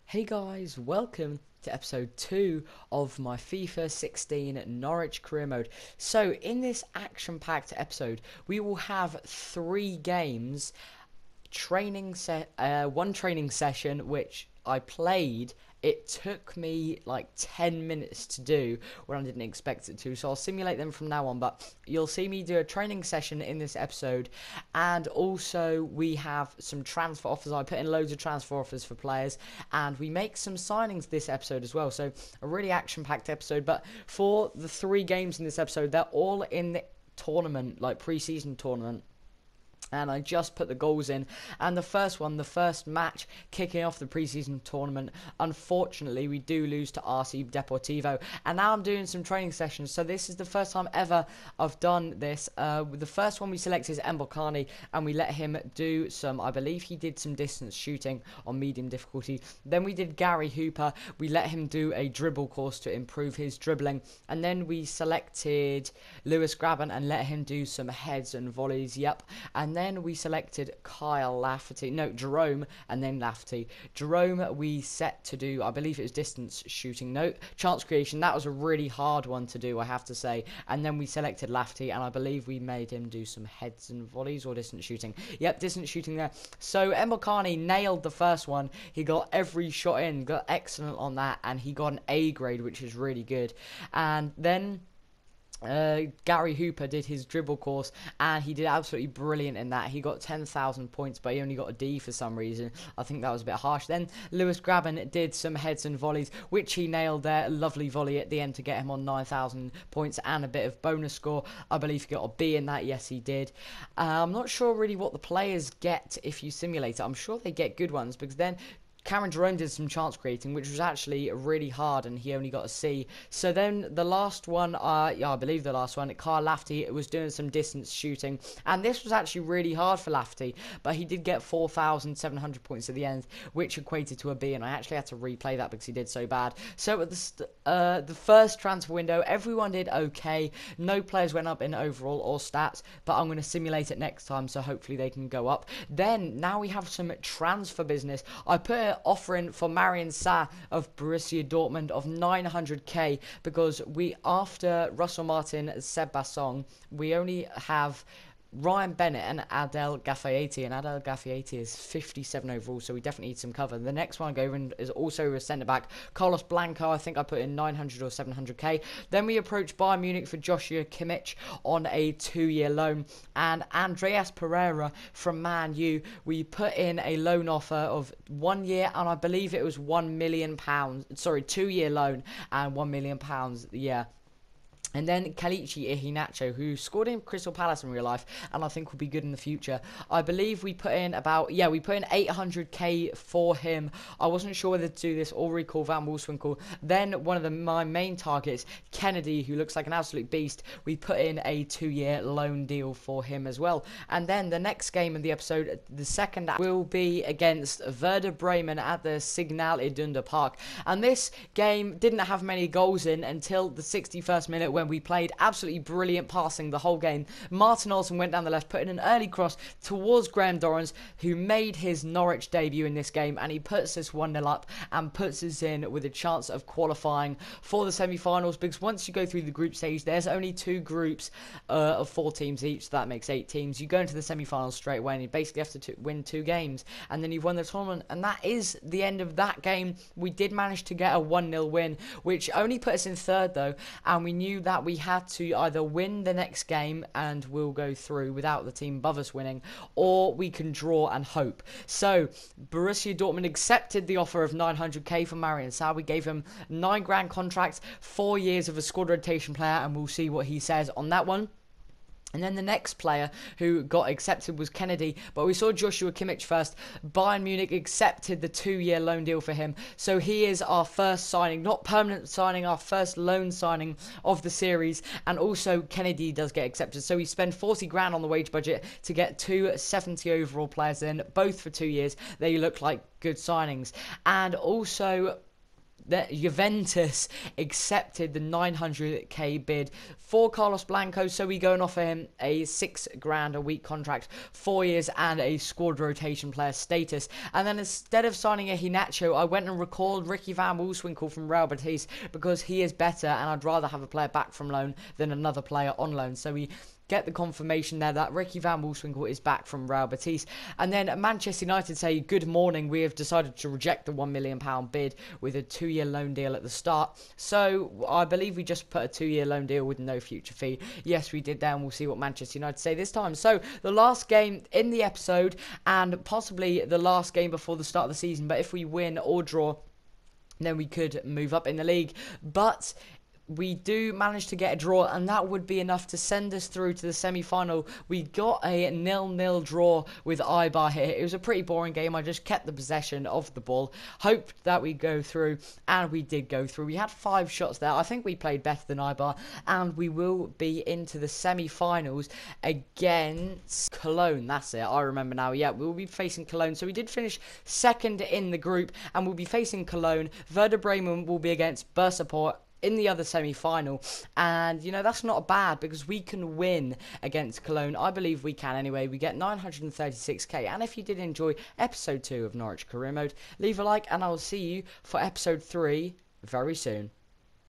Hey guys, welcome to episode 2 of my FIFA 16 Norwich career mode. So in this action-packed episode, we will have 3 games, one training session which I played. It took me like 10 minutes to do when I didn't expect it to, so I'll simulate them from now on, but you'll see me do a training session in this episode. And also we have some transfer offers. I put in loads of transfer offers for players, and we make some signings this episode as well. So a really action-packed episode. But for the 3 games in this episode, they're all in the tournament, like pre-season tournament, and I just put the goals in. And the first match kicking off the preseason tournament, unfortunately we do lose to RC Deportivo, and now I'm doing some training sessions. So this is the first time ever I've done this. The first one we select is Mbokani, and we let him do some, I believe he did some distance shooting on medium difficulty. Then we did Gary Hooper, we let him do a dribble course to improve his dribbling. And then we selected Lewis Graben and let him do some heads and volleys. And then we selected Jerome, and then Lafferty. Jerome we set to do, I believe it was distance shooting. No, chance creation. That was a really hard one to do, I have to say. And then we selected Lafferty, and I believe we made him do some heads and volleys or distance shooting. Yep, distance shooting there. So Mbokani nailed the first one. He got every shot in, got excellent on that, and he got an A grade, which is really good. And then Gary Hooper did his dribble course, and he did absolutely brilliant in that. He got 10,000 points, but he only got a D for some reason. I think that was a bit harsh. Then Lewis Graben did some heads and volleys, which he nailed there. A lovely volley at the end to get him on 9,000 points and a bit of bonus score. I believe he got a B in that. Yes, he did. I'm not sure really what the players get if you simulate it. I'm sure they get good ones, because then Cameron Jerome did some chance creating, which was actually really hard, and he only got a C. So then the last one, I believe the last one, Kyle Lafferty, it was doing some distance shooting, and this was actually really hard for Lafferty, but he did get 4,700 points at the end, which equated to a B, and I actually had to replay that because he did so bad. So at the first transfer window, everyone did okay. No players went up in overall or stats, but I'm going to simulate it next time, so hopefully they can go up. Then, now we have some transfer business. I put offering for Marian Sarr of Borussia Dortmund of 900k, because after Russell Martin, Seb Bassong, we only have Ryan Bennett and Adel Gafayeti, and Adel Gafayeti is 57 overall, so we definitely need some cover. The next one I go in is also a centre-back, Carlos Blanco. I think I put in 900 or 700k. Then we approach Bayern Munich for Joshua Kimmich on a 2-year loan, and Andreas Pereira from Man U, we put in a loan offer of 1 year, and I believe it was £1 million, sorry, 2-year loan and £1 million, yeah. And then Kalichi Iheanacho, who scored in Crystal Palace in real life, and I think will be good in the future. I believe we put in 800k for him. I wasn't sure whether to do this or recall Van Wolfswinkel. Then one of my main targets, Kennedy, who looks like an absolute beast, we put in a 2-year loan deal for him as well. And then the next game in the episode, the second, will be against Werder Bremen at the Signal Iduna Park. And this game didn't have many goals in until the 61st minute, when we played absolutely brilliant passing the whole game. Martin Olsen went down the left, put in an early cross towards Graham Dorrans, who made his Norwich debut in this game, and he puts us 1-0 up and puts us in with a chance of qualifying for the semi-finals, because once you go through the group stage, there's only 2 groups of 4 teams each, so that makes 8 teams. You go into the semi-finals straight away, and you basically have to win 2 games, and then you've won the tournament, and that is the end of that game. We did manage to get a 1-0 win, which only put us in 3rd though, and we knew that we had to either win the next game and we'll go through without the team above us winning, or we can draw and hope. So Borussia Dortmund accepted the offer of 900k for Marian Sarr. We gave him $9 grand contract, 4 years of a squad rotation player, and we'll see what he says on that one. And then the next player who got accepted was Kennedy, but we saw Joshua Kimmich first. Bayern Munich accepted the 2-year loan deal for him, so he is our first signing, not permanent signing, our first loan signing of the series. And also Kennedy does get accepted, so we spend 40 grand on the wage budget to get 2 70 overall players in, both for 2 years. They look like good signings. And also Juventus accepted the 900k bid for Carlos Blanco, so we go and offer him a $6,000 a week contract, 4 years, and a squad rotation player status. And then instead of signing a Hinacho, I went and recalled Ricky Van Wolfswinkel from Real Betis because he is better, and I'd rather have a player back from loan than another player on loan. So we get the confirmation there that Ricky Van Wolfswinkel is back from Real Betis. And then Manchester United say, good morning, we have decided to reject the £1 million bid with a 2-year loan deal at the start. So I believe we just put a 2-year loan deal with no future fee. Yes, we did that, and we'll see what Manchester United say this time. So the last game in the episode, and possibly the last game before the start of the season, but if we win or draw, then we could move up in the league. But we do manage to get a draw, and that would be enough to send us through to the semi-final. We got a 0-0 draw with Eibar here. It was a pretty boring game. I just kept the possession of the ball, hoped that we'd go through, and we did go through. We had 5 shots there. I think we played better than Eibar, and we will be into the semi-finals against Cologne. That's it, I remember now. Yeah, we'll be facing Cologne. So we did finish second in the group, and we'll be facing Cologne. Werder Bremen will be against Bursaspor in the other semi-final, and you know, that's not bad because we can win against Cologne. I believe we can anyway. We get 936k. And if you did enjoy episode 2 of Norwich Career Mode, leave a like, and I will see you for episode 3 very soon.